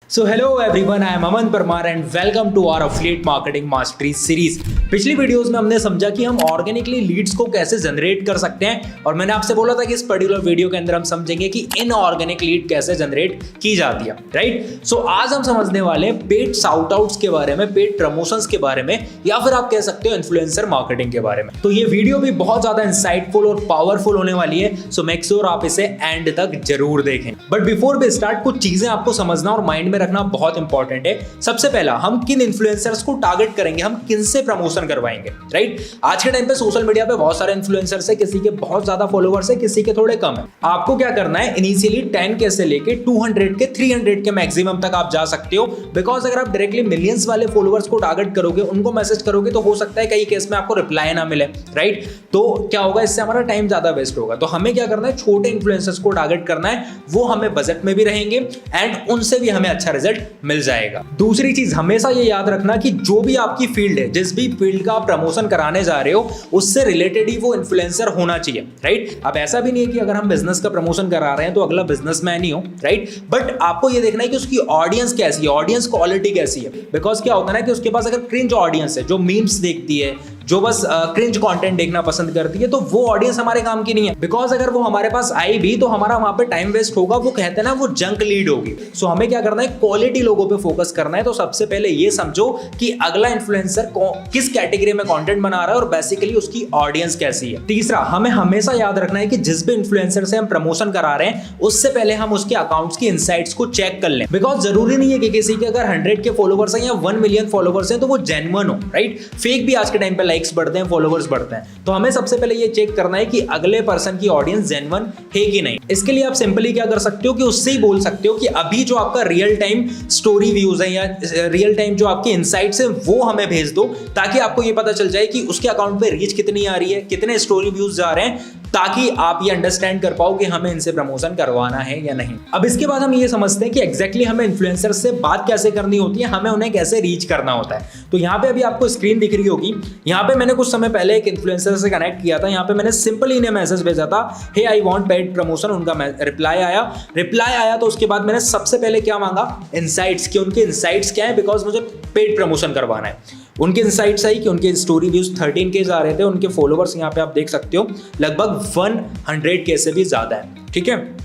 So hello everyone, I am Aman Parmar and welcome to our affiliate marketing mastery series. पिछली videos में हमने समझा कि हम ऑर्गेनिकली लीड्स को कैसे जनरेट कर सकते हैं और मैंने आपसे बोला था कि इस पर्टिकुलर वीडियो के अंदर हम समझेंगे कि इनऑर्गेनिक लीड कैसे जनरेट की जाती है, राइट। सो आज हम समझने वाले पेड शाउट आउट्स के बारे में, पेड प्रमोशंस के बारे में, या फिर आप कह सकते हो इन्फ्लुएंसर मार्केटिंग के बारे में। तो ये वीडियो भी बहुत ज्यादा इंसाइटफुल और पावरफुल होने वाली है, सो मेक श्योर आप इसे एंड तक जरूर देखें। बट बिफोर वी स्टार्ट, कुछ चीजें आपको समझना और माइंड में रखना बहुत इंपॉर्टेंट है। सबसे पहला, हम किन इन्फ्लुएंसर्स को टारगेट करेंगे, हम किन से प्रमोशन करवाएंगे, राइट। आज के टाइम पे सोशल मीडिया पे बहुत सारे इन्फ्लुएंसर्स है, किसी के बहुत ज्यादा फॉलोअर्स है, किसी के थोड़े कम है। आपको क्या करना है, इनिशियली 10K से लेके 200 के 300 के मैक्सिमम तक आप जा सकते हो। बिकॉज अगर आप डायरेक्टली मिलियंस वाले फॉलोअर्स को टारगेट करोगे, उनको मैसेज करोगे, तो हो सकता है कई केस में आपको रिप्लाई ना मिले, राइट। तो क्या होगा, इससे हमारा टाइम ज्यादा वेस्ट होगा। तो हमें क्या करना है, छोटे इन्फ्लुएंसर्स को टारगेट करना है, वो हमें बजट में भी रहेंगे एंड उनसे भी हमें अच्छा रिजल्ट मिल जाएगा। दूसरी चीज हमेशा ये याद रखना कि जो भी आपकी फील्ड है, जिस भी फील्ड का आप प्रमोशन कराने जा रहे हो, उससे रिलेटेड ही वो इन्फ्लुएंसर होना चाहिए, राइट। अब ऐसा भी नहीं है कि अगर हम बिजनेस का प्रमोशन करा रहे हैं तो अगला बिजनेसमैन ही हो, राइट। बट आपको ये देखना है कि उसकी ऑडियंस कैसी है, ऑडियंस क्वालिटी कैसी है। बिकॉज क्या होता है ना कि उसके पास अगर क्रिंज ऑडियंस है, जो मीम्स देखती है, जो बस क्रिंज कंटेंट देखना पसंद करती है, तो वो ऑडियंस हमारे काम की नहीं है। बिकॉज अगर वो हमारे पास आई भी तो हमारा वहां पे टाइम वेस्ट होगा, वो कहते हैं ना, वो जंक लीड होगी। सो हमें क्या करना है, क्वालिटी लोगों पे फोकस करना है। तो सबसे पहले ये समझो कि अगला इन्फ्लुएंसर किस कैटेगरी में कंटेंट बना रहा है और बेसिकली उसकी ऑडियंस कैसी है। तीसरा, हमें हमेशा याद रखना है कि जिस भी इन्फ्लुएंसर से हम प्रमोशन करा रहे हैं, उससे पहले हम उसके अकाउंट्स की इनसाइट्स को चेक कर लें। बिकॉज जरूरी नहीं है कि किसी के अगर 100 के फॉलोवर्स हैं या 1 मिलियन फॉलोवर्स हैं तो वो जेन्युइन हो, राइट। फेक भी आज के टाइम पे लाइक्स बढ़ते हैं, फॉलोवर्स बढ़ते हैं। तो हमें सबसे पहले ये चेक करना है कि अगले पर्सन की ऑडियंस जेन्युइन है कि नहीं। इसके लिए आप सिंपली क्या कर सकते हो कि उससे ही बोल सकते हो कि अभी जो आपका रियल टाइम स्टोरी व्यूज है या रियल टाइम जो आपके इनसाइट्स है, वो हमें भेज दो, ताकि आपको ये पता चल जाए कि उसके अकाउंट पे रीच कितनी आ रही है, कितने स्टोरी व्यूज जा रहे हैं, ताकि आप ये अंडरस्टैंड कर पाओ कि हमें इनसे प्रमोशन करवाना है या नहीं। अब इसके बाद हम ये समझते हैं कि एग्जैक्टली हमें इन्फ्लुएंसर से बात कैसे करनी होती है, हमें उन्हें कैसे रीच करना होता है। तो यहाँ पे अभी आपको स्क्रीन दिख रही होगी, यहाँ पे मैंने कुछ समय पहले एक इन्फ्लुएंसर से कनेक्ट किया था। यहाँ पे मैंने सिंपली इन्हें मैसेज भेजा था, हे आई वांट पेड प्रमोशन। उनका रिप्लाई आया तो उसके बाद मैंने सबसे पहले क्या मांगा, इनसाइट्स, कि उनके इनसाइट्स क्या है, बिकॉज मुझे पेड प्रमोशन करवाना है। उनके इनसाइट्स आई कि उनके स्टोरी व्यूज 13K आ रहे थे, उनके फॉलोवर्स यहाँ पे आप देख सकते हो लगभग 100K से भी ज्यादा है, ठीक है।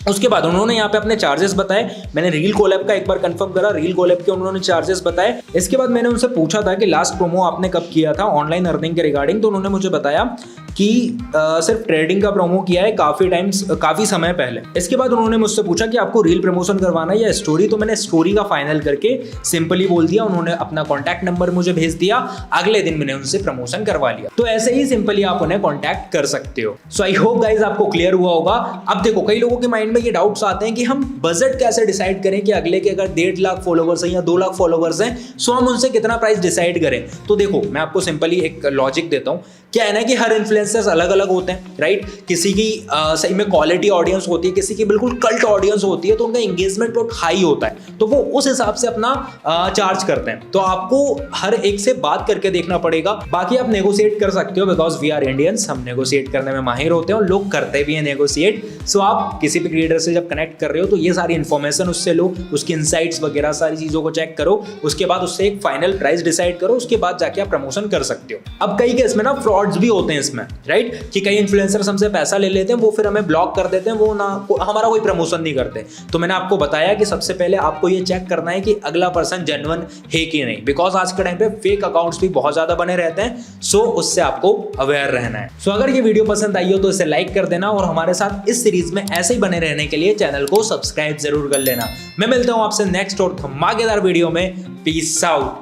उसके बाद उन्होंने यहाँ पे अपने चार्जेस बताए। मैंने रील कोलैब का एक बार कंफर्म करा, रील कोलैब के उन्होंने चार्जेस बताए। इसके बाद मैंने उनसे पूछा था कि लास्ट प्रोमो आपने कब किया था ऑनलाइन अर्निंग के रिगार्डिंग, तो उन्होंने मुझे बताया कि सिर्फ ट्रेडिंग का प्रोमो किया है काफी समय पहले। इसके बाद उन्होंने मुझसे पूछा कि आपको रील प्रमोशन करवाना है या स्टोरी, तो मैंने स्टोरी का फाइनल करके सिंपली बोल दिया। उन्होंने अपना कॉन्टैक्ट नंबर मुझे भेज दिया, अगले दिन मैंने उनसे प्रमोशन करवा लिया। तो ऐसे ही सिंपली आप उन्हें कॉन्टैक्ट कर सकते हो। सो आई होप गाइज आपको क्लियर हुआ होगा। अब देखो, कई लोगों के माइंड में ये डाउट्स आते हैं कि हम बजट कैसे डिसाइड करें कि अगले के अगर 1.5 लाख फॉलोवर्स हैं या 2 लाख फॉलोवर्स हैं, सो हम उनसे कितना प्राइस डिसाइड करें। तो देखो, मैं आपको सिंपली एक लॉजिक देता हूं। क्या है ना कि हर इन्फ्लुएंसर्स अलग अलग होते हैं, राइट। किसी की सही में क्वालिटी ऑडियंस होती है, किसी की बिल्कुल कल्ट ऑडियंस होती है, तो उनका एंगेजमेंट बहुत हाई होता है, तो वो उस हिसाब से अपना चार्ज करते हैं। तो आपको हर एक से बात करके देखना पड़ेगा। बाकी आप नेगोशिएट कर सकते हो, बिकॉज वी आर इंडियंस, हम नेगोशिएट करने में माहिर होते हैं और लोग करते भी हैं नेगोशिएट। सो आप किसी भी क्रिएटर से जब कनेक्ट कर रहे हो तो ये सारी इन्फॉर्मेशन उससे लो, उसकी इनसाइट्स वगैरह सारी चीजों को चेक करो, उसके बाद उससे एक फाइनल प्राइस डिसाइड करो, उसके बाद जाके आप प्रमोशन कर सकते हो। अब कई केस में ना फ्रॉड्स भी होते हैं इसमें, राइट, कि कई इन्फ्लुएंसर्स हमसे पैसा ले लेते हैं, वो फिर हमें ब्लॉक कर देते हैं, वो ना हमारा कोई प्रमोशन नहीं करते। तो मैंने आपको बताया कि सबसे पहले आपको ये चेक करना है कि अगला पर्सन जेन्युइन है कि नहीं, बिकॉज आज के टाइम पे फेक अकाउंट्स भी बहुत ज्यादा बने रहते हैं। सो उससे आपको अवेयर रहना है। सो अगर ये वीडियो पसंद आई हो तो इसे लाइक कर देना और हमारे साथ इस सीरीज में ऐसे ही बने रहने के लिए चैनल को सब्सक्राइब जरूर कर लेना। मैं मिलता हूं आपसे नेक्स्ट और धमाकेदार वीडियो में। Peace out.